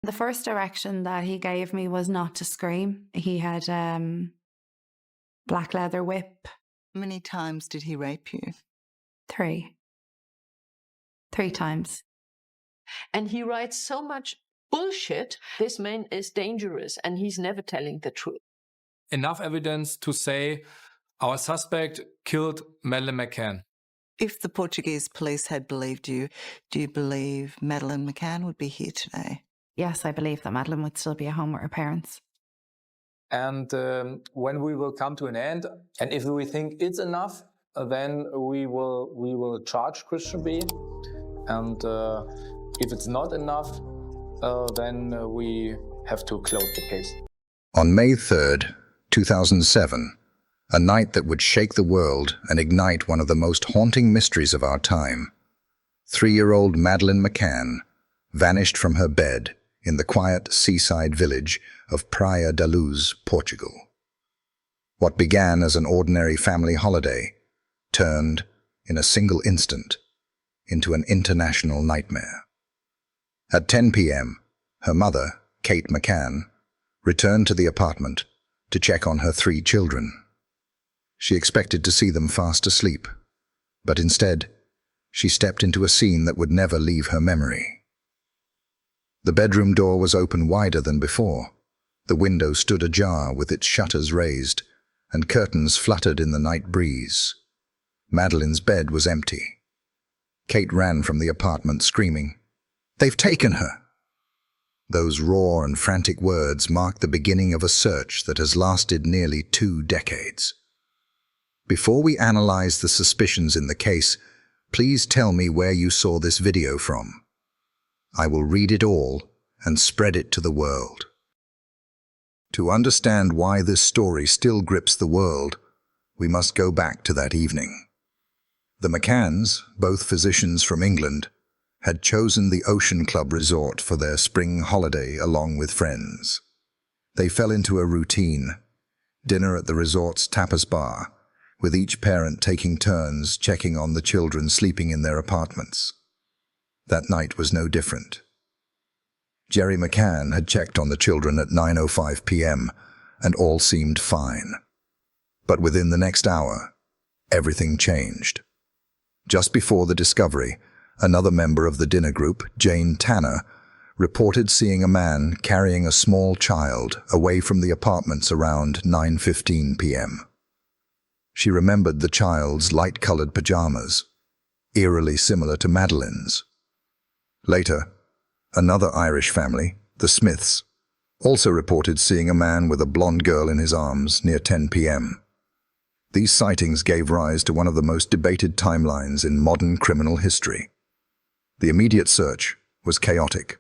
The first direction that he gave me was not to scream. He had black leather whip. How many times did he rape you? 3 times. And he writes so much bullshit. This man is dangerous and he's never telling the truth. Enough evidence to say our suspect killed Madeleine McCann. If the Portuguese police had believed you, do you believe Madeleine McCann would be here today? Yes, I believe that Madeleine would still be at home with her parents. And when we will come to an end, and if we think it's enough, then we will charge Christian B. And if it's not enough, then we have to close the case. On May 3rd, 2007, a night that would shake the world and ignite one of the most haunting mysteries of our time, 3-year-old Madeleine McCann vanished from her bed in the quiet seaside village of Praia da Luz, Portugal. What began as an ordinary family holiday turned, in a single instant, into an international nightmare. At 10 p.m., her mother, Kate McCann, returned to the apartment to check on her 3 children. She expected to see them fast asleep, but instead, she stepped into a scene that would never leave her memory. The bedroom door was open wider than before. The window stood ajar with its shutters raised, and curtains fluttered in the night breeze. Madeleine's bed was empty. Kate ran from the apartment screaming, "They've taken her!" Those raw and frantic words marked the beginning of a search that has lasted nearly 2 decades. Before we analyze the suspicions in the case, please tell me where you saw this video from. I will read it all and spread it to the world. To understand why this story still grips the world, we must go back to that evening. The McCanns, both physicians from England, had chosen the Ocean Club Resort for their spring holiday along with friends. They fell into a routine, dinner at the resort's tapas bar, with each parent taking turns checking on the children sleeping in their apartments. That night was no different. Gerry McCann had checked on the children at 9:05 p.m., and all seemed fine. But within the next hour, everything changed. Just before the discovery, another member of the dinner group, Jane Tanner, reported seeing a man carrying a small child away from the apartments around 9:15 p.m. She remembered the child's light-colored pajamas, eerily similar to Madeleine's. Later, another Irish family, the Smiths, also reported seeing a man with a blonde girl in his arms near 10 p.m. These sightings gave rise to one of the most debated timelines in modern criminal history. The immediate search was chaotic.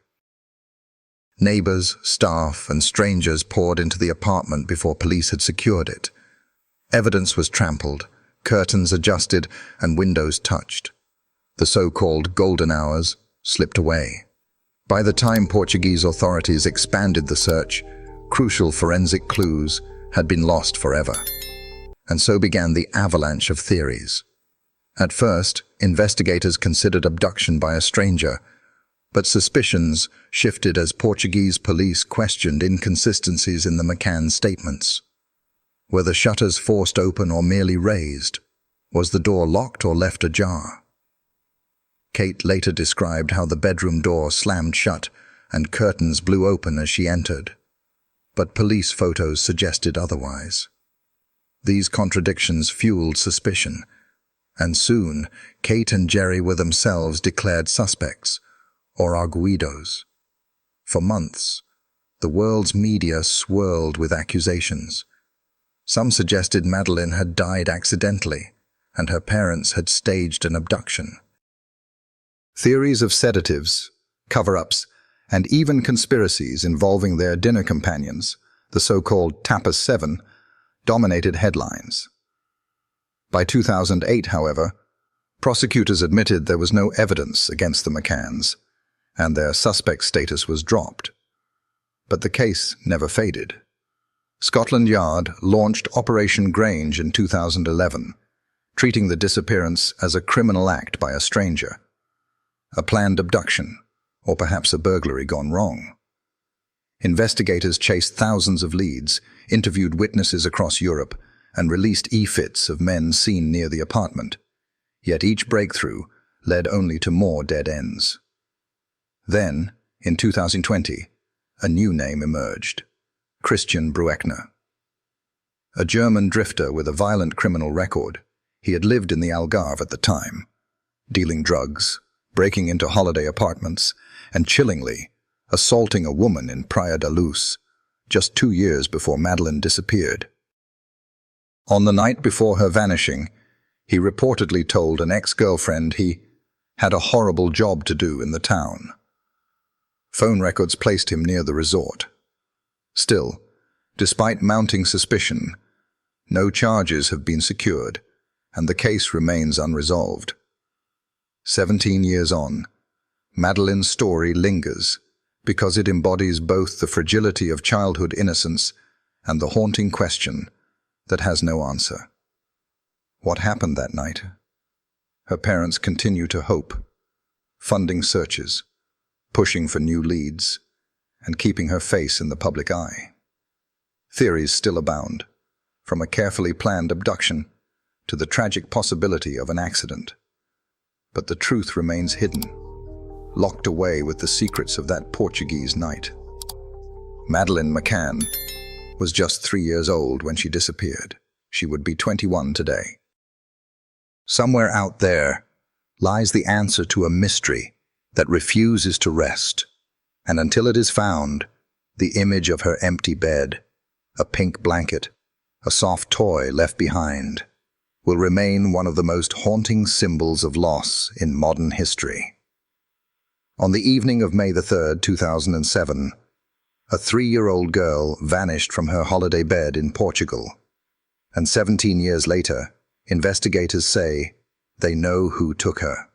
Neighbors, staff, and strangers poured into the apartment before police had secured it. Evidence was trampled, curtains adjusted, and windows touched. The so-called golden hours slipped away. By the time Portuguese authorities expanded the search, crucial forensic clues had been lost forever. And so began the avalanche of theories. At first, investigators considered abduction by a stranger, but suspicions shifted as Portuguese police questioned inconsistencies in the McCann statements. Were the shutters forced open or merely raised? Was the door locked or left ajar? Kate later described how the bedroom door slammed shut and curtains blew open as she entered, but police photos suggested otherwise. These contradictions fueled suspicion, and soon Kate and Gerry were themselves declared suspects, or arguidos. For months, the world's media swirled with accusations. Some suggested Madeleine had died accidentally, and her parents had staged an abduction. Theories of sedatives, cover-ups, and even conspiracies involving their dinner companions, the so-called Tapas 7, dominated headlines. By 2008, however, prosecutors admitted there was no evidence against the McCanns, and their suspect status was dropped. But the case never faded. Scotland Yard launched Operation Grange in 2011, treating the disappearance as a criminal act by a stranger, a planned abduction, or perhaps a burglary gone wrong. Investigators chased thousands of leads, interviewed witnesses across Europe, and released e-fits of men seen near the apartment. Yet each breakthrough led only to more dead ends. Then, in 2020, a new name emerged: Christian Brueckner. A German drifter with a violent criminal record, he had lived in the Algarve at the time, dealing drugs, breaking into holiday apartments, and chillingly assaulting a woman in Praia da Luz just 2 years before Madeleine disappeared. On the night before her vanishing, he reportedly told an ex-girlfriend he had a horrible job to do in the town. Phone records placed him near the resort. Still, despite mounting suspicion, no charges have been secured, and the case remains unresolved. 17 years on, Madeleine's story lingers because it embodies both the fragility of childhood innocence and the haunting question that has no answer. What happened that night? Her parents continue to hope, funding searches, pushing for new leads, and keeping her face in the public eye. Theories still abound, from a carefully planned abduction to the tragic possibility of an accident. But the truth remains hidden, locked away with the secrets of that Portuguese night. Madeleine McCann was just 3 years old when she disappeared. She would be 21 today. Somewhere out there lies the answer to a mystery that refuses to rest, and until it is found, the image of her empty bed, a pink blanket, a soft toy left behind, will remain one of the most haunting symbols of loss in modern history. On the evening of May 3, 2007, a 3-year-old girl vanished from her holiday bed in Portugal, and 17 years later, investigators say they know who took her.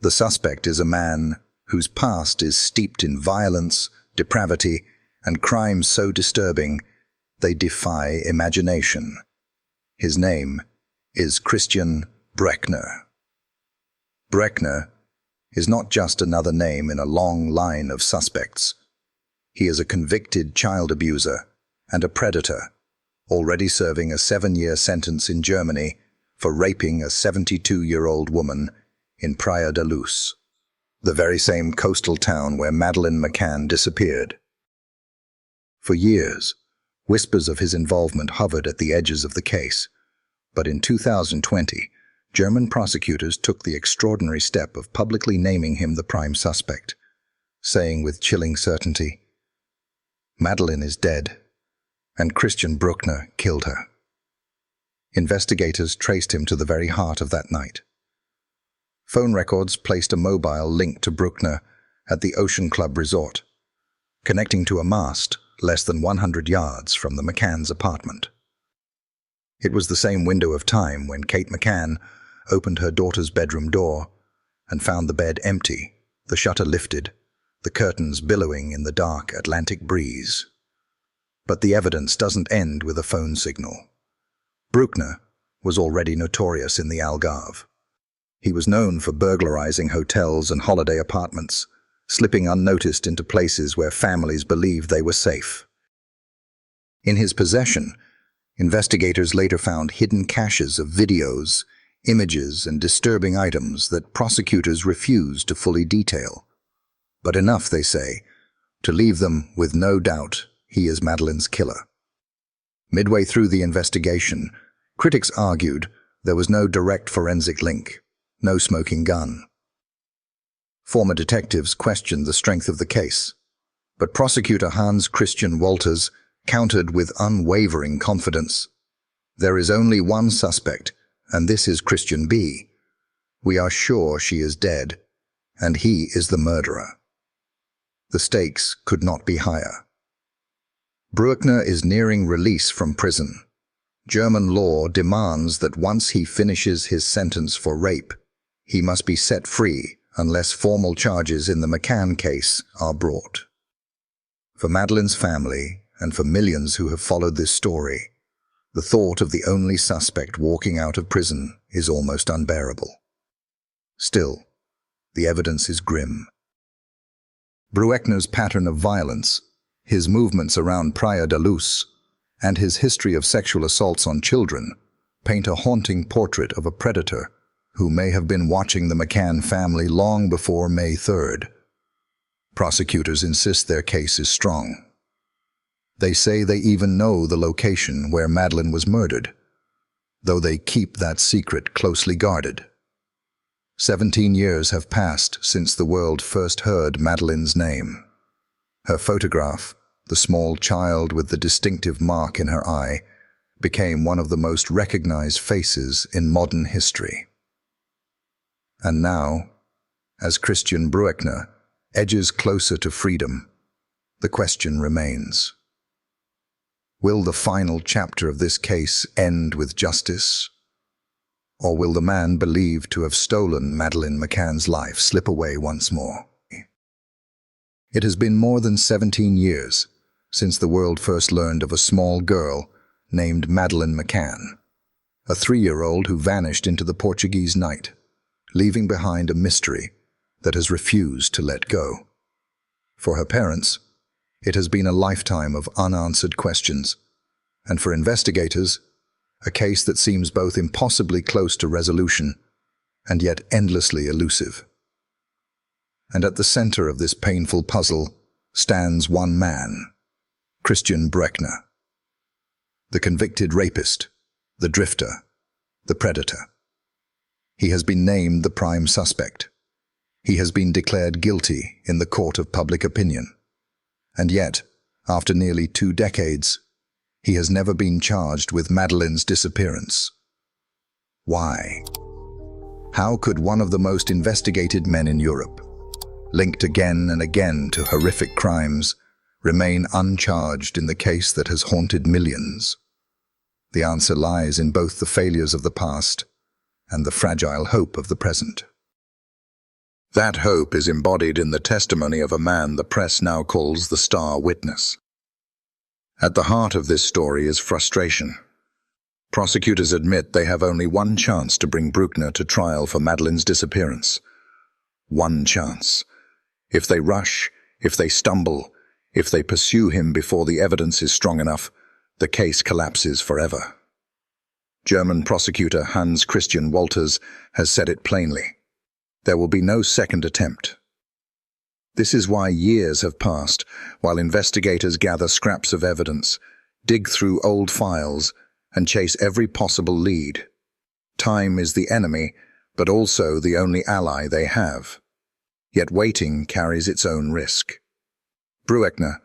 The suspect is a man whose past is steeped in violence, depravity, and crimes so disturbing they defy imagination. His name is Christian Brueckner. Brueckner is not just another name in a long line of suspects. He is a convicted child abuser and a predator, already serving a 7-year sentence in Germany for raping a 72-year-old woman in Praia da Luz, the very same coastal town where Madeleine McCann disappeared. For years, whispers of his involvement hovered at the edges of the case, but in 2020, German prosecutors took the extraordinary step of publicly naming him the prime suspect, saying with chilling certainty, "Madeleine is dead, and Christian Brueckner killed her." Investigators traced him to the very heart of that night. Phone records placed a mobile linked to Brueckner at the Ocean Club Resort, connecting to a mast less than 100 yards from the McCann's apartment. It was the same window of time when Kate McCann opened her daughter's bedroom door and found the bed empty, the shutter lifted, the curtains billowing in the dark Atlantic breeze. But the evidence doesn't end with a phone signal. Brueckner was already notorious in the Algarve. He was known for burglarizing hotels and holiday apartments, slipping unnoticed into places where families believed they were safe. In his possession, investigators later found hidden caches of videos, images, and disturbing items that prosecutors refused to fully detail. But enough, they say, to leave them with no doubt he is Madeleine's killer. Midway through the investigation, critics argued there was no direct forensic link, no smoking gun. Former detectives questioned the strength of the case, but prosecutor Hans Christian Walters countered with unwavering confidence. "There is only one suspect, and this is Christian B. We are sure she is dead, and he is the murderer." The stakes could not be higher. Brueckner is nearing release from prison. German law demands that once he finishes his sentence for rape, he must be set free unless formal charges in the McCann case are brought. For Madeleine's family, and for millions who have followed this story, the thought of the only suspect walking out of prison is almost unbearable. Still, the evidence is grim. Brueckner's pattern of violence, His movements around Praia da Luz and his history of sexual assaults on children paint a haunting portrait of a predator who may have been watching the McCann family long before May 3rd. Prosecutors insist their case is strong. They say they even know the location where Madeleine was murdered, though they keep that secret closely guarded. 17 years have passed since the world first heard Madeleine's name. Her photograph, the small child with the distinctive mark in her eye, became one of the most recognized faces in modern history. And now, as Christian Brueckner edges closer to freedom, the question remains: will the final chapter of this case end with justice? Or will the man believed to have stolen Madeleine McCann's life slip away once more? It has been more than 17 years since the world first learned of a small girl named Madeleine McCann, a 3-year-old who vanished into the Portuguese night, leaving behind a mystery that has refused to let go. For her parents, it has been a lifetime of unanswered questions, and for investigators, a case that seems both impossibly close to resolution and yet endlessly elusive. And at the center of this painful puzzle stands one man, Christian Brueckner, the convicted rapist, the drifter, the predator. He has been named the prime suspect. He has been declared guilty in the court of public opinion. And yet, after nearly 2 decades, he has never been charged with Madeleine's disappearance. Why? How could one of the most investigated men in Europe, linked again and again to horrific crimes, remain uncharged in the case that has haunted millions? The answer lies in both the failures of the past and the fragile hope of the present. That hope is embodied in the testimony of a man the press now calls the star witness. At the heart of this story is frustration. Prosecutors admit they have only one chance to bring Brueckner to trial for Madeleine's disappearance. One chance. If they rush, if they stumble, if they pursue him before the evidence is strong enough, the case collapses forever. German prosecutor Hans Christian Walters has said it plainly. There will be no second attempt. This is why years have passed while investigators gather scraps of evidence, dig through old files, and chase every possible lead. Time is the enemy, but also the only ally they have. Yet waiting carries its own risk. Brueckner,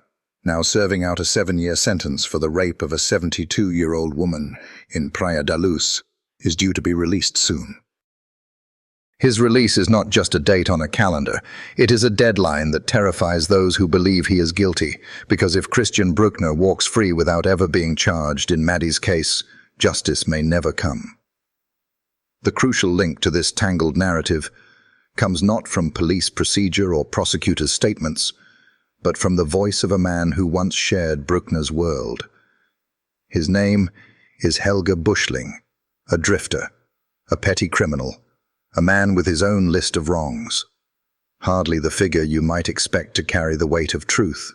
now serving out a 7-year sentence for the rape of a 72-year-old woman in Praia da Luz, is due to be released soon. His release is not just a date on a calendar. It is a deadline that terrifies those who believe he is guilty, because if Christian Brueckner walks free without ever being charged in Maddie's case, justice may never come. The crucial link to this tangled narrative comes not from police procedure or prosecutors' statements, but from the voice of a man who once shared Brueckner's world. His name is Helge Buschling, a drifter, a petty criminal, a man with his own list of wrongs. Hardly the figure you might expect to carry the weight of truth.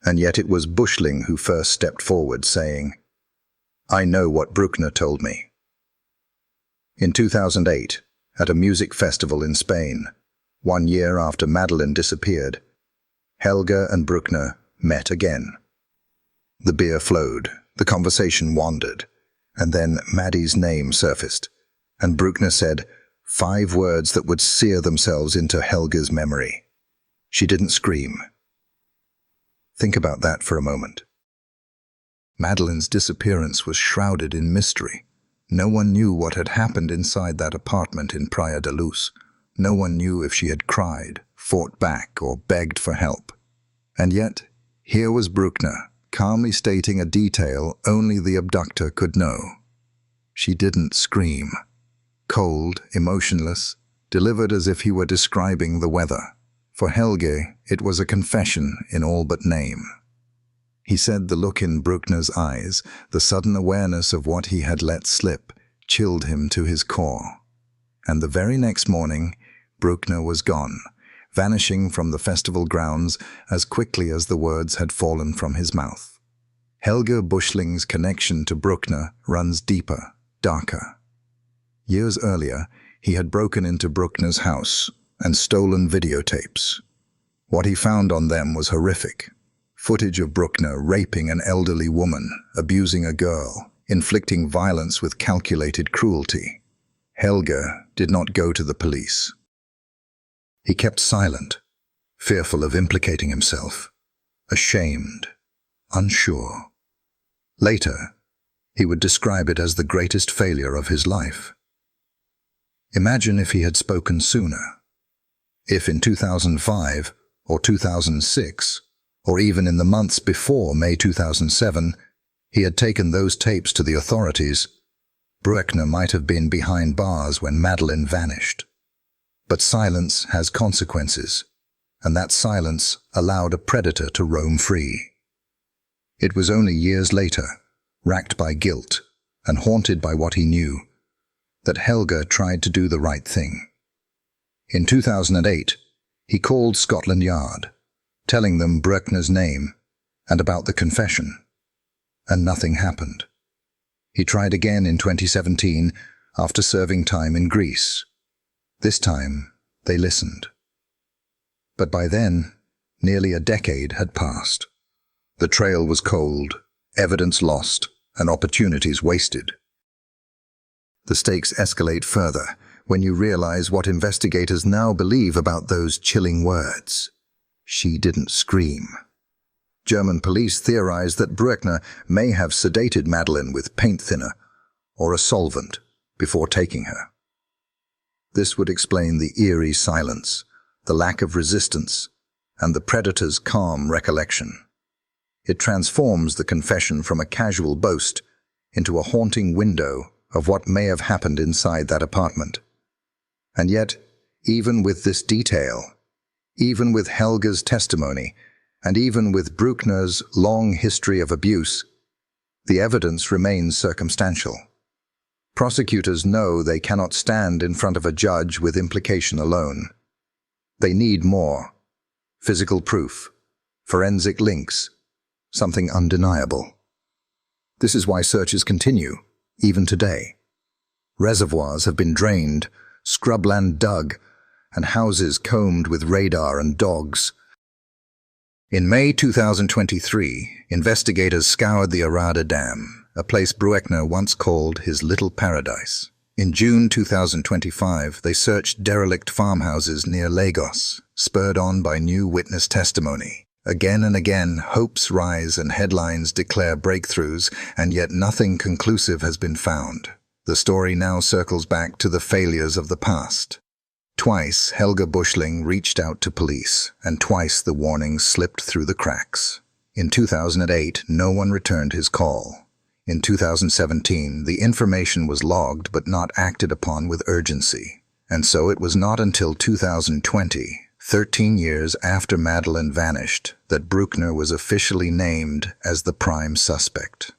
And yet it was Buschling who first stepped forward, saying, "I know what Brueckner told me." In 2008, at a music festival in Spain, 1 year after Madeleine disappeared, Helge and Brueckner met again. The beer flowed, the conversation wandered, and then Maddie's name surfaced, and Brueckner said 5 words that would sear themselves into Helge's memory. She didn't scream. Think about that for a moment. Madeleine's disappearance was shrouded in mystery. No one knew what had happened inside that apartment in Praia da Luz. No one knew if she had cried, fought back, or begged for help. And yet, here was Brueckner, calmly stating a detail only the abductor could know. She didn't scream. Cold, emotionless, delivered as if he were describing the weather. For Helge, it was a confession in all but name. He said the look in Brueckner's eyes, the sudden awareness of what he had let slip, chilled him to his core. And the very next morning, Brueckner was gone, vanishing from the festival grounds as quickly as the words had fallen from his mouth. Helga Buschling's connection to Bruckner runs deeper, darker. Years earlier, he had broken into Bruckner's house and stolen videotapes. What he found on them was horrific. Footage of Bruckner raping an elderly woman, abusing a girl, inflicting violence with calculated cruelty. Helga did not go to the police. He kept silent, fearful of implicating himself, ashamed, unsure. Later, he would describe it as the greatest failure of his life. Imagine if he had spoken sooner. If in 2005 or 2006, or even in the months before May 2007, he had taken those tapes to the authorities, Bruckner might have been behind bars when Madeleine vanished. But silence has consequences, and that silence allowed a predator to roam free. It was only years later, racked by guilt and haunted by what he knew, that Helga tried to do the right thing. In 2008, he called Scotland Yard, telling them Bruckner's name and about the confession, and nothing happened. He tried again in 2017 after serving time in Greece. This time, they listened. But by then, nearly a decade had passed. The trail was cold, evidence lost, and opportunities wasted. The stakes escalate further when you realize what investigators now believe about those chilling words. She didn't scream. German police theorize that Bruckner may have sedated Madeleine with paint thinner or a solvent before taking her. This would explain the eerie silence, the lack of resistance, and the predator's calm recollection. It transforms the confession from a casual boast into a haunting window of what may have happened inside that apartment. And yet, even with this detail, even with Helga's testimony, and even with Bruckner's long history of abuse, the evidence remains circumstantial. Prosecutors know they cannot stand in front of a judge with implication alone. They need more: physical proof, forensic links, something undeniable. This is why searches continue, even today. Reservoirs have been drained, scrubland dug, and houses combed with radar and dogs. In May 2023, investigators scoured the Arada Dam, a place Bruckner once called his little paradise. In June 2025, they searched derelict farmhouses near Lagos, spurred on by new witness testimony. Again and again, hopes rise and headlines declare breakthroughs, and yet nothing conclusive has been found. The story now circles back to the failures of the past. Twice, Helga Buschling reached out to police, and twice the warnings slipped through the cracks. In 2008, no one returned his call. In 2017, the information was logged but not acted upon with urgency. And so it was not until 2020, 13 years after Madeleine vanished, that Bruckner was officially named as the prime suspect.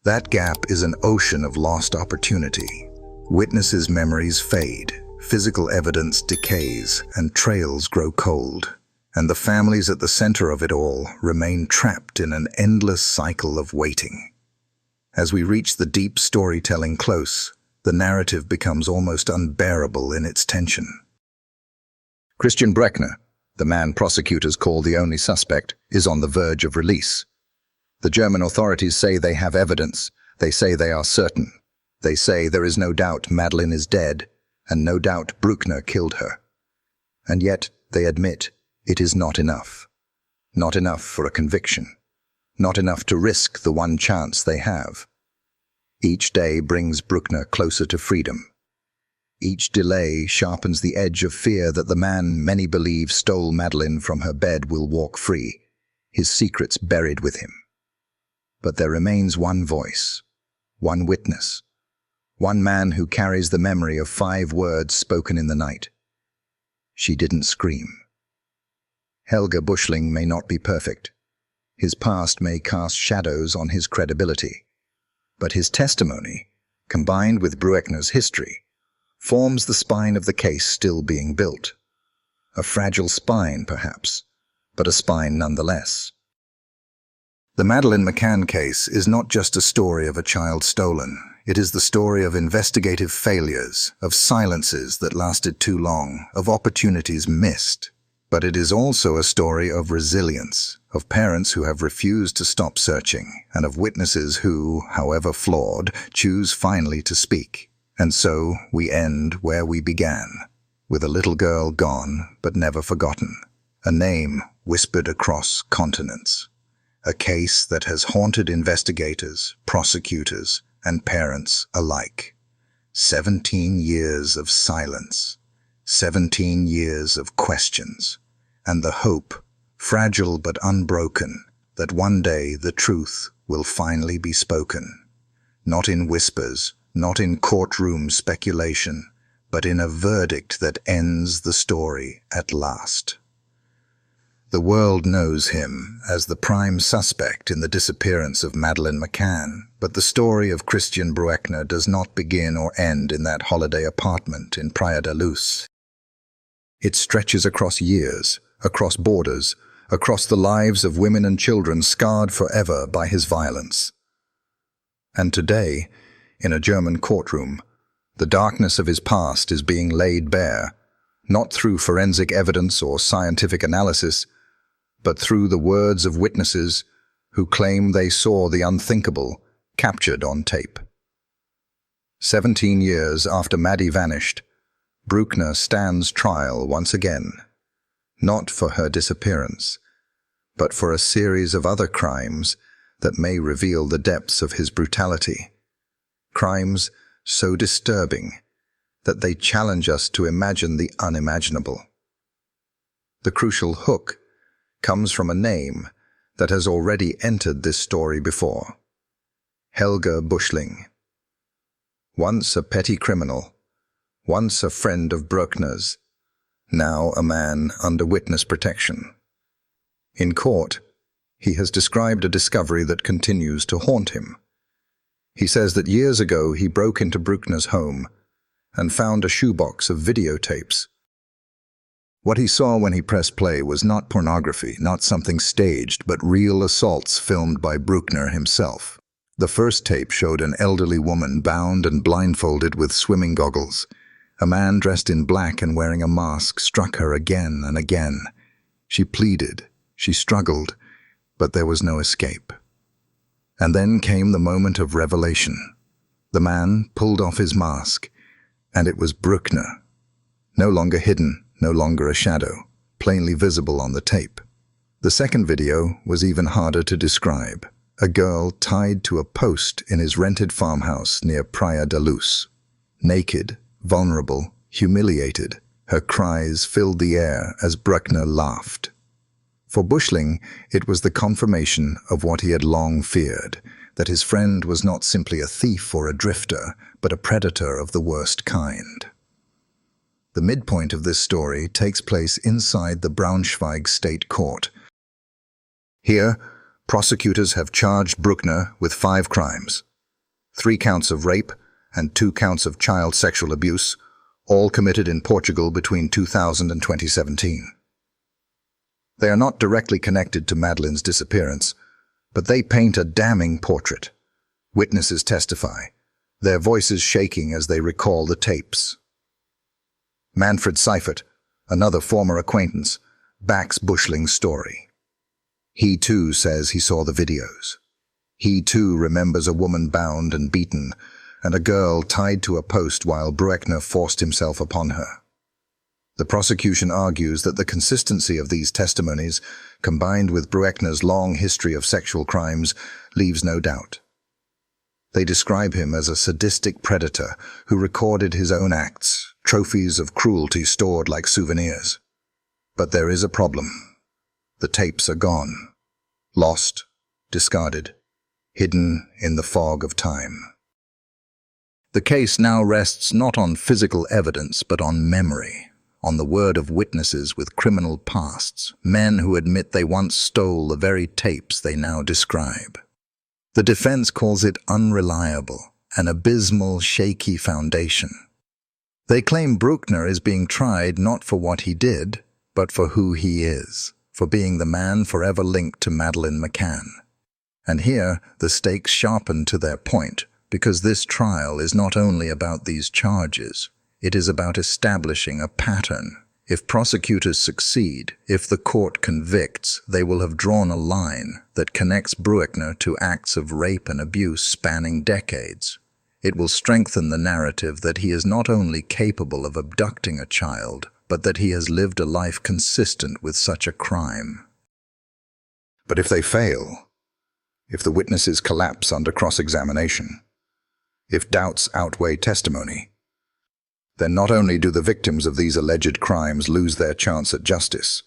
That gap is an ocean of lost opportunity. Witnesses' memories fade, physical evidence decays, and trails grow cold. And the families at the center of it all remain trapped in an endless cycle of waiting. As we reach the deep storytelling close, the narrative becomes almost unbearable in its tension. Christian Bruckner, the man prosecutors call the only suspect, is on the verge of release. The German authorities say they have evidence. They say they are certain. They say there is no doubt Madeleine is dead, and no doubt Bruckner killed her. And yet, they admit, it is not enough. Not enough for a conviction. Not enough to risk the one chance they have. Each day brings Bruckner closer to freedom. Each delay sharpens the edge of fear that the man many believe stole Madeleine from her bed will walk free, his secrets buried with him. But there remains one voice, one witness, one man who carries the memory of 5 words spoken in the night. She didn't scream. Helga Buschling may not be perfect. His past may cast shadows on his credibility. But his testimony, combined with Bruckner's history, forms the spine of the case still being built. a fragile spine perhaps, but a spine nonetheless. The Madeleine McCann case is not just a story of a child stolen. It is the story of investigative failures, of silences that lasted too long, of opportunities missed. But it is also a story of resilience, of parents who have refused to stop searching, and of witnesses who, however flawed, choose finally to speak. And so we end where we began, with a little girl gone but never forgotten, a name whispered across continents, a case that has haunted investigators, prosecutors, and parents alike. 17 years of silence, 17 years of questions, and the hope, fragile but unbroken, that one day the truth will finally be spoken. Not in whispers, not in courtroom speculation, but in a verdict that ends the story at last. The world knows him as the prime suspect in the disappearance of Madeleine McCann, but the story of Christian Brueckner does not begin or end in that holiday apartment in Praia da Luz. It stretches across years, across borders, across the lives of women and children scarred forever by his violence. And today, in a German courtroom, the darkness of his past is being laid bare, not through forensic evidence or scientific analysis, but through the words of witnesses who claim they saw the unthinkable captured on tape. 17 years after Maddie vanished, Brueckner stands trial once again, not for her disappearance, but for a series of other crimes that may reveal the depths of his brutality. Crimes so disturbing that they challenge us to imagine the unimaginable. The crucial hook comes from a name that has already entered this story before. Helga Bushling. Once a petty criminal, once a friend of Brueckner's, now a man under witness protection. In court, he has described a discovery that continues to haunt him. He says that years ago he broke into Brueckner's home and found a shoebox of videotapes. What he saw when he pressed play was not pornography, not something staged, but real assaults filmed by Brueckner himself. The first tape showed an elderly woman bound and blindfolded with swimming goggles. A man dressed in black and wearing a mask struck her again and again. She pleaded, she struggled, but there was no escape. And then came the moment of revelation. The man pulled off his mask, and it was Brueckner. No longer hidden, no longer a shadow, plainly visible on the tape. The second video was even harder to describe. A girl tied to a post in his rented farmhouse near Praia da Luz. Naked, vulnerable, humiliated, her cries filled the air as Brueckner laughed. For Bushling, it was the confirmation of what he had long feared, that his friend was not simply a thief or a drifter, but a predator of the worst kind. The midpoint of this story takes place inside the Braunschweig State Court. Here, prosecutors have charged Brueckner with 5 crimes, 3 counts of rape and 2 counts of child sexual abuse, all committed in Portugal between 2000 and 2017. They are not directly connected to Madeleine's disappearance, but they paint a damning portrait. Witnesses testify, their voices shaking as they recall the tapes. Manfred Seifert, another former acquaintance, backs Bushling's story. He too says he saw the videos. He too remembers a woman bound and beaten, and a girl tied to a post while Brueckner forced himself upon her. The prosecution argues that the consistency of these testimonies, combined with Brueckner's long history of sexual crimes, leaves no doubt. They describe him as a sadistic predator who recorded his own acts, trophies of cruelty stored like souvenirs. But there is a problem. The tapes are gone, lost, discarded, hidden in the fog of time. The case now rests not on physical evidence but on memory, on the word of witnesses with criminal pasts, men who admit they once stole the very tapes they now describe. The defense calls it unreliable, an abysmal, shaky foundation. They claim Brueckner is being tried not for what he did, but for who he is, for being the man forever linked to Madeleine McCann. And here, the stakes sharpen to their point, because this trial is not only about these charges, it is about establishing a pattern. If prosecutors succeed, if the court convicts, they will have drawn a line that connects Bruckner to acts of rape and abuse spanning decades. It will strengthen the narrative that he is not only capable of abducting a child, but that he has lived a life consistent with such a crime. But if they fail, if the witnesses collapse under cross-examination, if doubts outweigh testimony, then not only do the victims of these alleged crimes lose their chance at justice,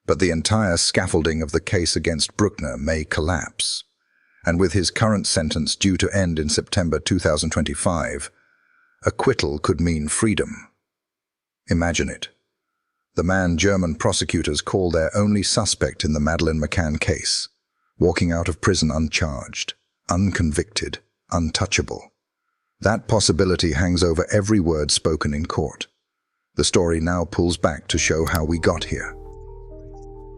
but the entire scaffolding of the case against Bruckner may collapse. And with his current sentence due to end in September 2025, acquittal could mean freedom. Imagine it. The man German prosecutors call their only suspect in the Madeleine McCann case, walking out of prison uncharged, unconvicted, untouchable. That possibility hangs over every word spoken in court. The story now pulls back to show how we got here.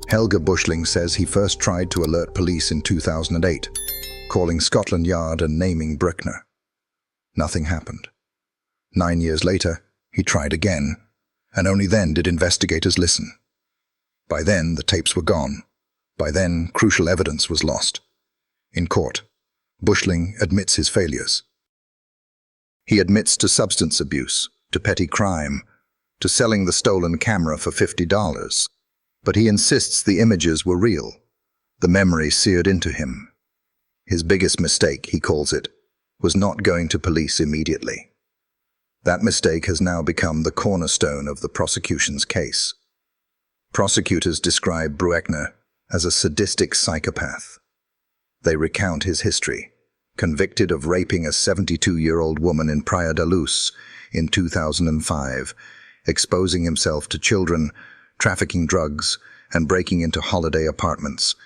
Helge Bushling says he first tried to alert police in 2008, calling Scotland Yard and naming Bruckner. Nothing happened. 9 years later, he tried again, and only then did investigators listen. By then, the tapes were gone. By then, crucial evidence was lost. In court, Bushling admits his failures. He admits to substance abuse, to petty crime, to selling the stolen camera for $50. But he insists the images were real, the memory seared into him. His biggest mistake, he calls it, was not going to police immediately. That mistake has now become the cornerstone of the prosecution's case. Prosecutors describe Bruckner as a sadistic psychopath. They recount his history, convicted of raping a 72-year-old woman in Praia da Luz in 2005, exposing himself to children, trafficking drugs, and breaking into holiday apartments.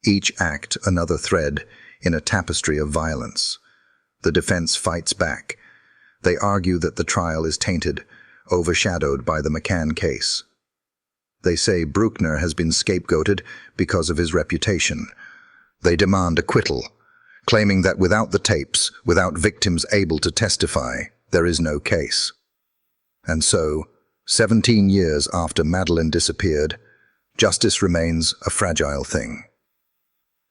Each act another thread in a tapestry of violence. The defense fights back. They argue that the trial is tainted, overshadowed by the McCann case. They say Bruckner has been scapegoated because of his reputation. They demand acquittal, claiming that without the tapes, without victims able to testify, there is no case. And so, 17 years after Madeleine disappeared, justice remains a fragile thing.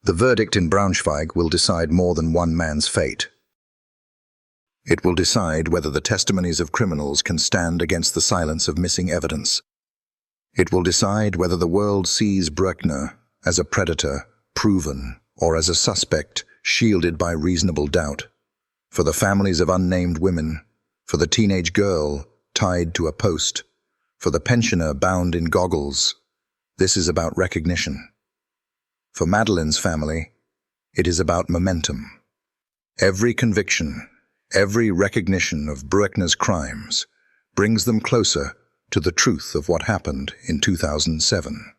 The verdict in Braunschweig will decide more than one man's fate. It will decide whether the testimonies of criminals can stand against the silence of missing evidence. It will decide whether the world sees Bruckner as a predator, proven, or as a suspect, shielded by reasonable doubt. For the families of unnamed women, for the teenage girl tied to a post, for the pensioner bound in goggles, this is about recognition. For Madeleine's family, it is about momentum. Every conviction, every recognition of Bruckner's crimes brings them closer to the truth of what happened in 2007.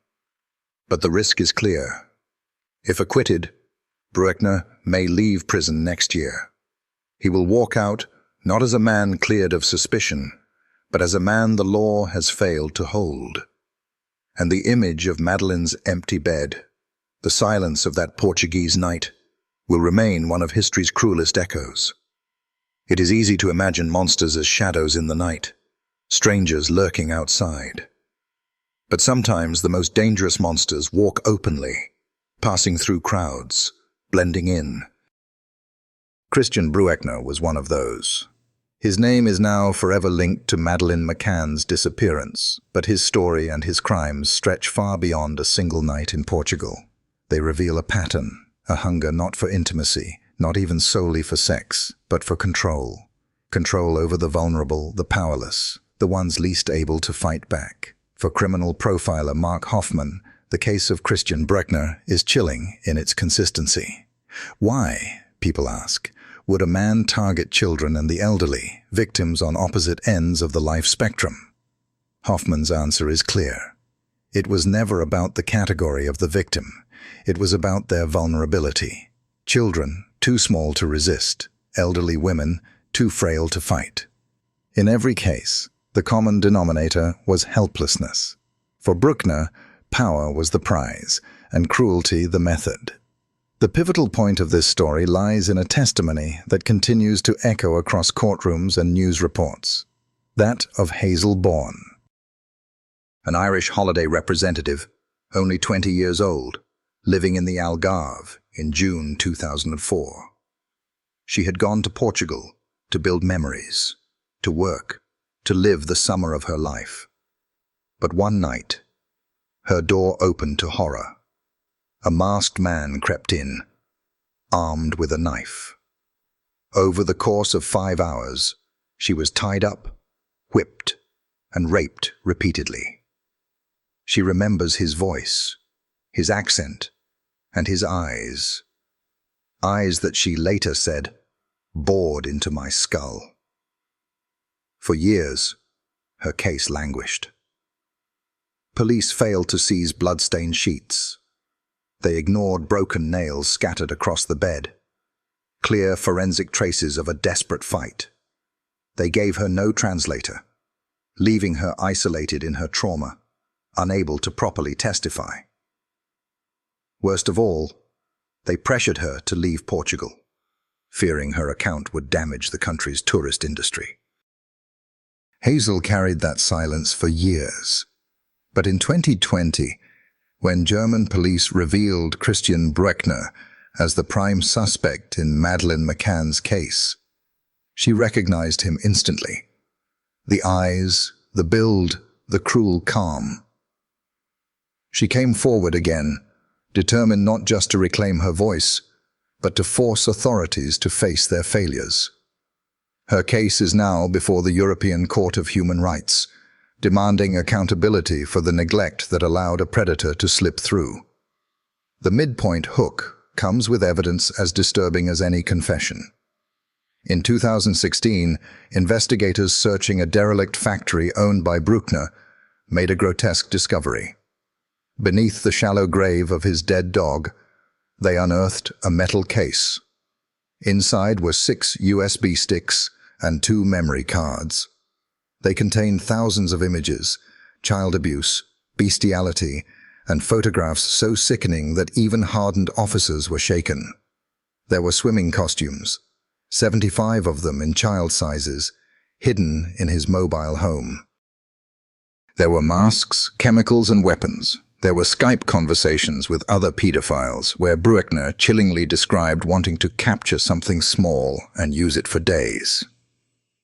But the risk is clear. If acquitted, Bruckner may leave prison next year. He will walk out not as a man cleared of suspicion, but as a man the law has failed to hold. And the image of Madeleine's empty bed, the silence of that Portuguese night, will remain one of history's cruelest echoes. It is easy to imagine monsters as shadows in the night, strangers lurking outside. But sometimes the most dangerous monsters walk openly, passing through crowds, blending in. Christian Bruckner was one of those. His name is now forever linked to Madeleine McCann's disappearance, but his story and his crimes stretch far beyond a single night in Portugal. They reveal a pattern, a hunger not for intimacy, not even solely for sex, but for control. Control over the vulnerable, the powerless, the ones least able to fight back. For criminal profiler Mark Hoffman, the case of Christian Bruckner is chilling in its consistency. Why, people ask, would a man target children and the elderly, victims on opposite ends of the life spectrum? Hoffman's answer is clear. It was never about the category of the victim. It was about their vulnerability. Children, too small to resist. Elderly women, too frail to fight. In every case, the common denominator was helplessness. For Bruckner, power was the prize, and cruelty the method. The pivotal point of this story lies in a testimony that continues to echo across courtrooms and news reports, that of Hazel Bourne, an Irish holiday representative, only 20 years old, living in the Algarve in June 2004. She had gone to Portugal to build memories, to work, to live the summer of her life. But one night, her door opened to horror. A masked man crept in, armed with a knife. Over the course of 5 hours, she was tied up, whipped, and raped repeatedly. She remembers his voice, his accent, and his eyes. Eyes that she later said, bored into my skull. For years, her case languished. Police failed to seize blood-stained sheets. They ignored broken nails scattered across the bed, clear forensic traces of a desperate fight. They gave her no translator, leaving her isolated in her trauma, unable to properly testify. Worst of all, they pressured her to leave Portugal, fearing her account would damage the country's tourist industry. Hazel carried that silence for years, but in 2020, when German police revealed Christian Bruckner as the prime suspect in Madeleine McCann's case, she recognized him instantly. The eyes, the build, the cruel calm. She came forward again, determined not just to reclaim her voice, but to force authorities to face their failures. Her case is now before the European Court of Human Rights, demanding accountability for the neglect that allowed a predator to slip through. The midpoint hook comes with evidence as disturbing as any confession. In 2016, investigators searching a derelict factory owned by Bruckner made a grotesque discovery. Beneath the shallow grave of his dead dog, they unearthed a metal case. Inside were 6 USB sticks and 2 memory cards. They contained thousands of images, child abuse, bestiality, and photographs so sickening that even hardened officers were shaken. There were swimming costumes, 75 of them in child sizes, hidden in his mobile home. There were masks, chemicals, and weapons. There were Skype conversations with other pedophiles where Bruckner chillingly described wanting to capture something small and use it for days.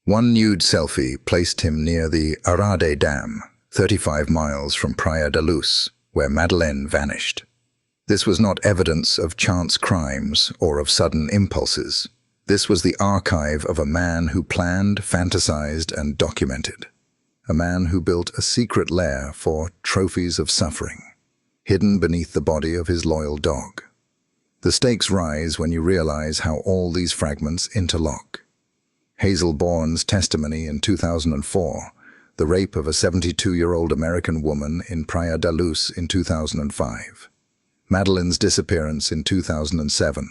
One nude selfie placed him near the Arade Dam, 35 miles from Praia da Luz, where Madeleine vanished. This was not evidence of chance crimes or of sudden impulses. This was the archive of a man who planned, fantasized, and documented. A man who built a secret lair for trophies of suffering, hidden beneath the body of his loyal dog. The stakes rise when you realize how all these fragments interlock. Hazel Bourne's testimony in 2004, the rape of a 72-year-old American woman in Praia da Luz in 2005, Madeleine's disappearance in 2007,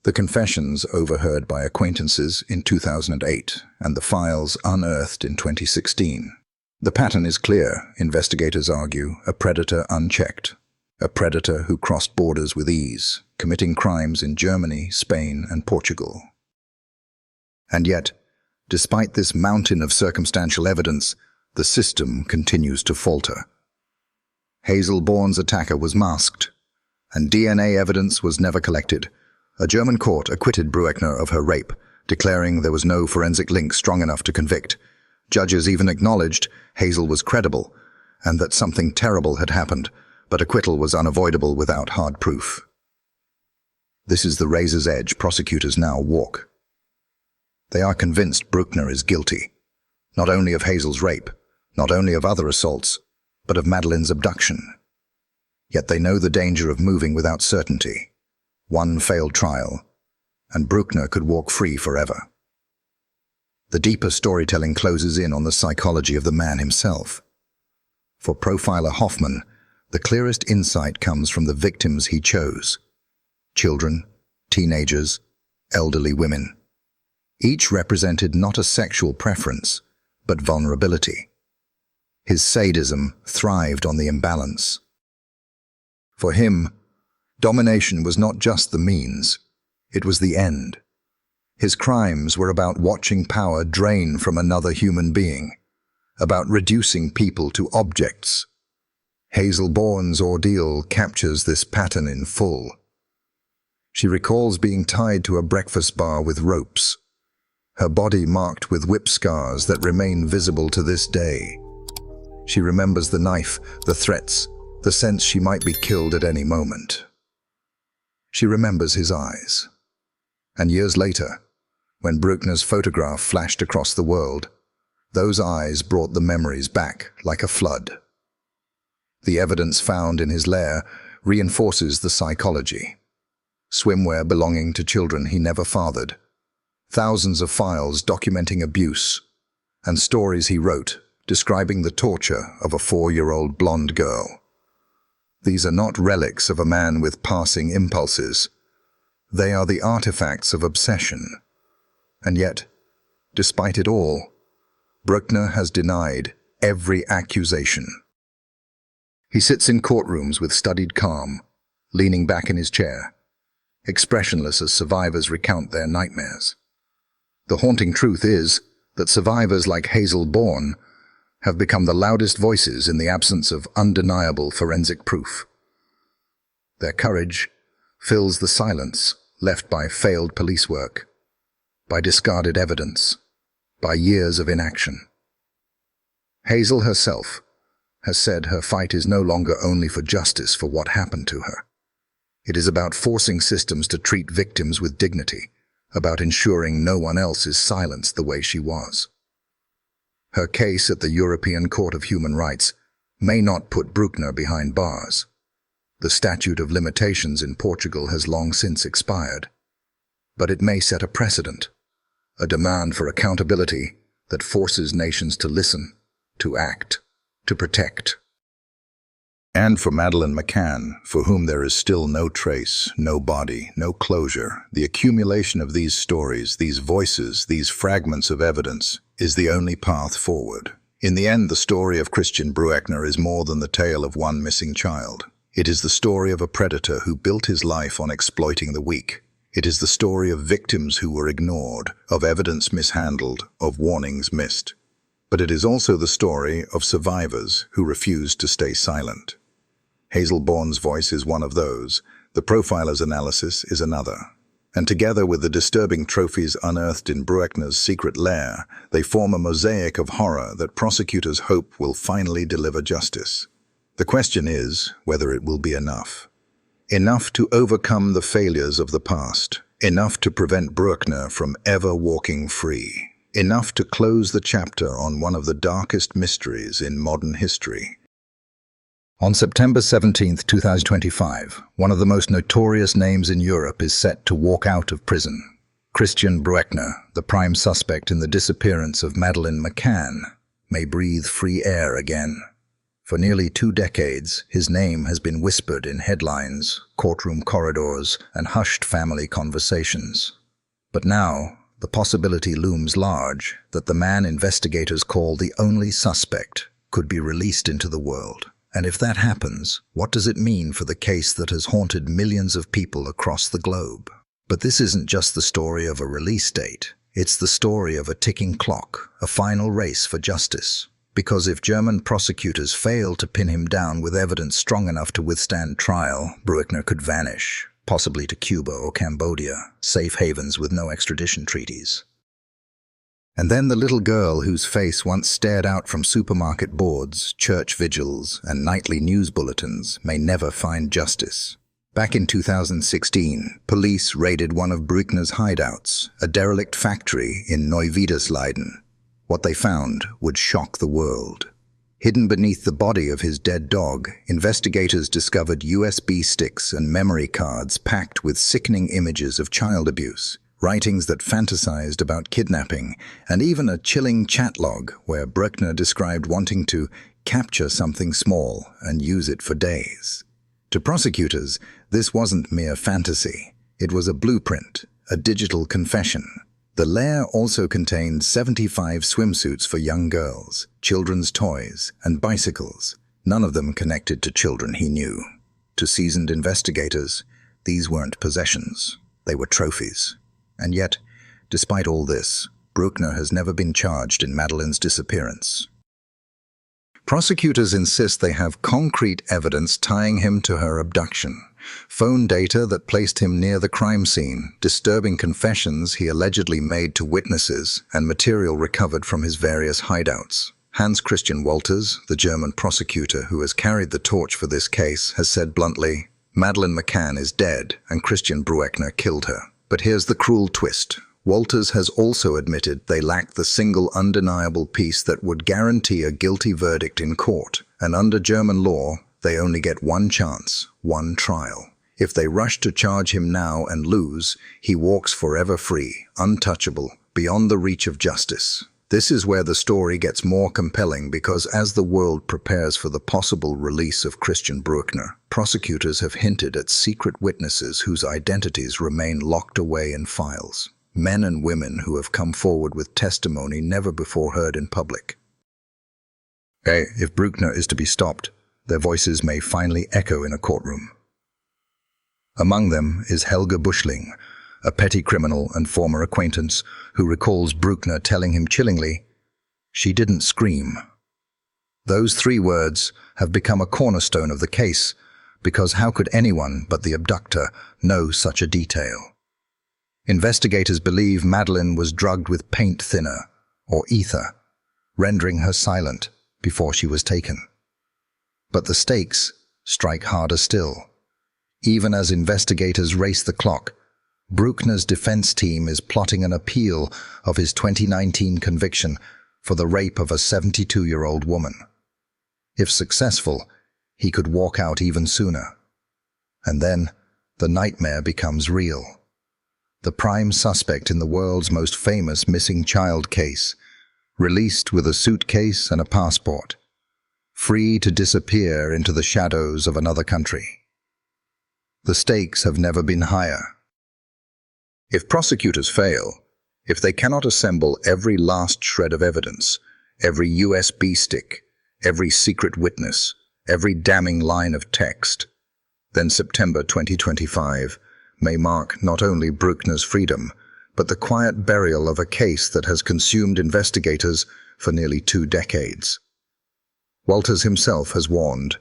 the confessions overheard by acquaintances in 2008, and the files unearthed in 2016. The pattern is clear, investigators argue, a predator unchecked, a predator who crossed borders with ease, committing crimes in Germany, Spain, and Portugal. And yet, despite this mountain of circumstantial evidence, the system continues to falter. Hazel Bourne's attacker was masked, and DNA evidence was never collected. A German court acquitted Bruckner of her rape, declaring there was no forensic link strong enough to convict. Judges even acknowledged Hazel was credible, and that something terrible had happened, but acquittal was unavoidable without hard proof. This is the razor's edge prosecutors now walk. They are convinced Bruckner is guilty, not only of Hazel's rape, not only of other assaults, but of Madeleine's abduction. Yet they know the danger of moving without certainty. One failed trial, and Bruckner could walk free forever. The deeper storytelling closes in on the psychology of the man himself. For profiler Hoffman, the clearest insight comes from the victims he chose: children, teenagers, elderly women. Each represented not a sexual preference, but vulnerability. His sadism thrived on the imbalance. For him, domination was not just the means, it was the end. His crimes were about watching power drain from another human being, about reducing people to objects. Hazel Bourne's ordeal captures this pattern in full. She recalls being tied to a breakfast bar with ropes, her body marked with whip scars that remain visible to this day. She remembers the knife, the threats, the sense she might be killed at any moment. She remembers his eyes. And years later, when Bruckner's photograph flashed across the world, those eyes brought the memories back like a flood. The evidence found in his lair reinforces the psychology. Swimwear belonging to children he never fathered, thousands of files documenting abuse, and stories he wrote describing the torture of a 4-year-old blonde girl. These are not relics of a man with passing impulses. They are the artifacts of obsession. And yet, despite it all, Bruckner has denied every accusation. He sits in courtrooms with studied calm, leaning back in his chair, expressionless as survivors recount their nightmares. The haunting truth is that survivors like Hazel Bourne have become the loudest voices in the absence of undeniable forensic proof. Their courage fills the silence left by failed police work, by discarded evidence, by years of inaction. Hazel herself has said her fight is no longer only for justice for what happened to her. It is about forcing systems to treat victims with dignity, about ensuring no one else is silenced the way she was. Her case at the European Court of Human Rights may not put Bruckner behind bars. The statute of limitations in Portugal has long since expired. But it may set a precedent, a demand for accountability that forces nations to listen, to act, to protect. And for Madeleine McCann, for whom there is still no trace, no body, no closure, the accumulation of these stories, these voices, these fragments of evidence, is the only path forward. In the end, the story of Christian Bruckner is more than the tale of one missing child. It is the story of a predator who built his life on exploiting the weak. It is the story of victims who were ignored, of evidence mishandled, of warnings missed. But it is also the story of survivors who refused to stay silent. Hazel Bourne's voice is one of those. The profiler's analysis is another. And together with the disturbing trophies unearthed in Bruckner's secret lair, they form a mosaic of horror that prosecutors hope will finally deliver justice. The question is whether it will be enough. Enough to overcome the failures of the past. Enough to prevent Bruckner from ever walking free. Enough to close the chapter on one of the darkest mysteries in modern history. On September 17, 2025, one of the most notorious names in Europe is set to walk out of prison. Christian Bruckner, the prime suspect in the disappearance of Madeleine McCann, may breathe free air again. For nearly 2 decades, his name has been whispered in headlines, courtroom corridors, and hushed family conversations. But now, the possibility looms large that the man investigators call the only suspect could be released into the world. And if that happens, what does it mean for the case that has haunted millions of people across the globe? But this isn't just the story of a release date. It's the story of a ticking clock, a final race for justice. Because if German prosecutors fail to pin him down with evidence strong enough to withstand trial, Bruckner could vanish, possibly to Cuba or Cambodia, safe havens with no extradition treaties. And then the little girl whose face once stared out from supermarket boards, church vigils, and nightly news bulletins may never find justice. Back in 2016, police raided one of Bruckner's hideouts, a derelict factory in Neuwiedersleiden. What they found would shock the world. Hidden beneath the body of his dead dog, investigators discovered USB sticks and memory cards packed with sickening images of child abuse, writings that fantasized about kidnapping, and even a chilling chat log where Bruckner described wanting to capture something small and use it for days. To prosecutors, this wasn't mere fantasy. It was a blueprint, a digital confession. The lair also contained 75 swimsuits for young girls, children's toys, and bicycles, none of them connected to children he knew. To seasoned investigators, these weren't possessions, they were trophies. And yet, despite all this, Bruckner has never been charged in Madeleine's disappearance. Prosecutors insist they have concrete evidence tying him to her abduction. Phone data that placed him near the crime scene, disturbing confessions he allegedly made to witnesses, and material recovered from his various hideouts. Hans Christian Wolters, the German prosecutor who has carried the torch for this case, has said bluntly, "Madeleine McCann is dead and Christian Bruckner killed her." But here's the cruel twist. Wolters has also admitted they lack the single undeniable piece that would guarantee a guilty verdict in court, and under German law, they only get one chance, one trial. If they rush to charge him now and lose, he walks forever free, untouchable, beyond the reach of justice. This is where the story gets more compelling because as the world prepares for the possible release of Christian Bruckner, prosecutors have hinted at secret witnesses whose identities remain locked away in files. Men and women who have come forward with testimony never before heard in public. If Bruckner is to be stopped, their voices may finally echo in a courtroom. Among them is Helga Buschling, a petty criminal and former acquaintance who recalls Bruckner telling him chillingly, "She didn't scream." Those 3 words have become a cornerstone of the case, because how could anyone but the abductor know such a detail? Investigators believe Madeleine was drugged with paint thinner, or ether, rendering her silent before she was taken. But the stakes strike harder still. Even as investigators race the clock, Bruckner's defense team is plotting an appeal of his 2019 conviction for the rape of a 72-year-old woman. If successful, he could walk out even sooner. And then, the nightmare becomes real. The prime suspect in the world's most famous missing child case, released with a suitcase and a passport, free to disappear into the shadows of another country. The stakes have never been higher. If prosecutors fail, if they cannot assemble every last shred of evidence, every USB stick, every secret witness, every damning line of text, then September 2025 may mark not only Bruckner's freedom, but the quiet burial of a case that has consumed investigators for nearly 2 decades. Wolters himself has warned,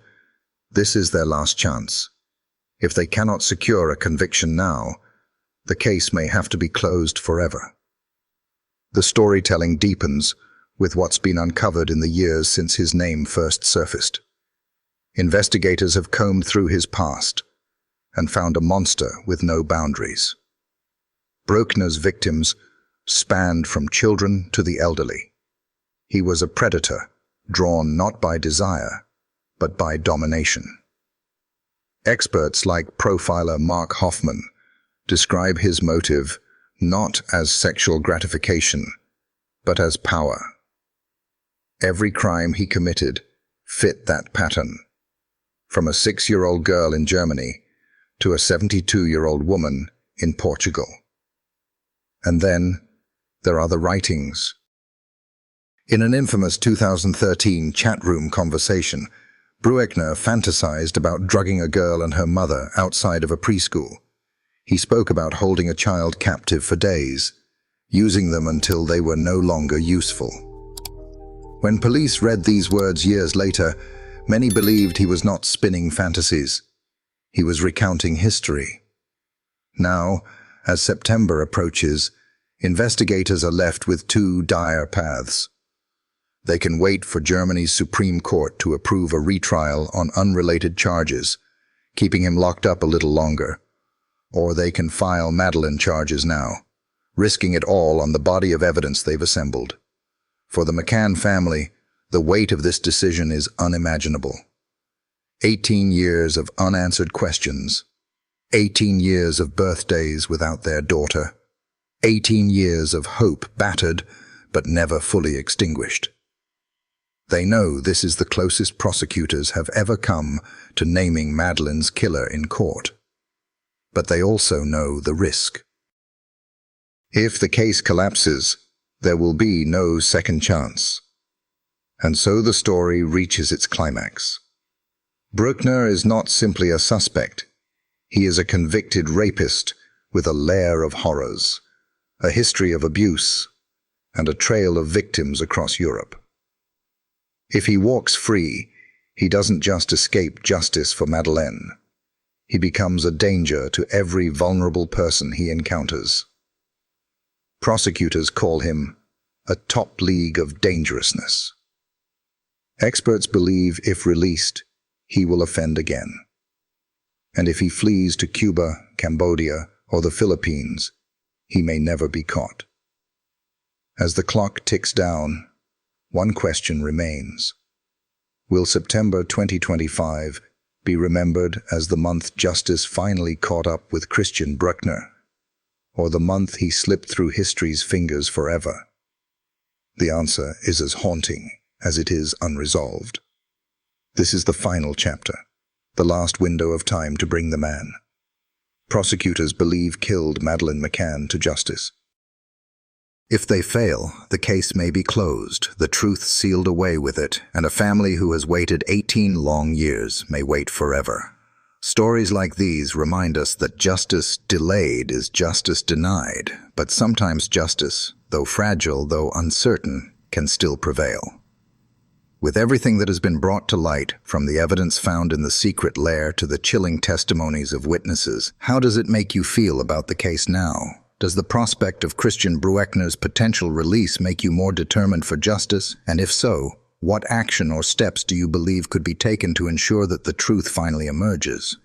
this is their last chance. If they cannot secure a conviction now, the case may have to be closed forever. The storytelling deepens with what's been uncovered in the years since his name first surfaced. Investigators have combed through his past and found a monster with no boundaries. Bruckner's victims spanned from children to the elderly. He was a predator, drawn not by desire, but by domination. Experts like profiler Mark Hoffman describe his motive not as sexual gratification, but as power. Every crime he committed fit that pattern, from a 6-year-old girl in Germany to a 72-year-old woman in Portugal. And then there are the writings. In an infamous 2013 chat-room conversation, Bruckner fantasized about drugging a girl and her mother outside of a preschool. He spoke about holding a child captive for days, using them until they were no longer useful. When police read these words years later, many believed he was not spinning fantasies. He was recounting history. Now, as September approaches, investigators are left with 2 dire paths. They can wait for Germany's Supreme Court to approve a retrial on unrelated charges, keeping him locked up a little longer. Or they can file Madeleine charges now, risking it all on the body of evidence they've assembled. For the McCann family, the weight of this decision is unimaginable. 18 years of unanswered questions, 18 years of birthdays without their daughter, 18 years of hope battered but never fully extinguished. They know this is the closest prosecutors have ever come to naming Madeleine's killer in court. But they also know the risk. If the case collapses, there will be no second chance. And so the story reaches its climax. Bruckner is not simply a suspect. He is a convicted rapist with a layer of horrors, a history of abuse, and a trail of victims across Europe. If he walks free, he doesn't just escape justice for Madeleine. He becomes a danger to every vulnerable person he encounters. Prosecutors call him a top league of dangerousness. Experts believe if released, he will offend again. And if he flees to Cuba, Cambodia, or the Philippines, he may never be caught. As the clock ticks down, one question remains. Will September 2025 be remembered as the month justice finally caught up with Christian Bruckner, or the month he slipped through history's fingers forever? The answer is as haunting as it is unresolved. This is the final chapter, the last window of time to bring the man prosecutors believe killed Madeleine McCann to justice. If they fail, the case may be closed, the truth sealed away with it, and a family who has waited 18 long years may wait forever. Stories like these remind us that justice delayed is justice denied, but sometimes justice, though fragile, though uncertain, can still prevail. With everything that has been brought to light, from the evidence found in the secret lair to the chilling testimonies of witnesses, how does it make you feel about the case now? Does the prospect of Christian Bruckner's potential release make you more determined for justice? And if so, what action or steps do you believe could be taken to ensure that the truth finally emerges?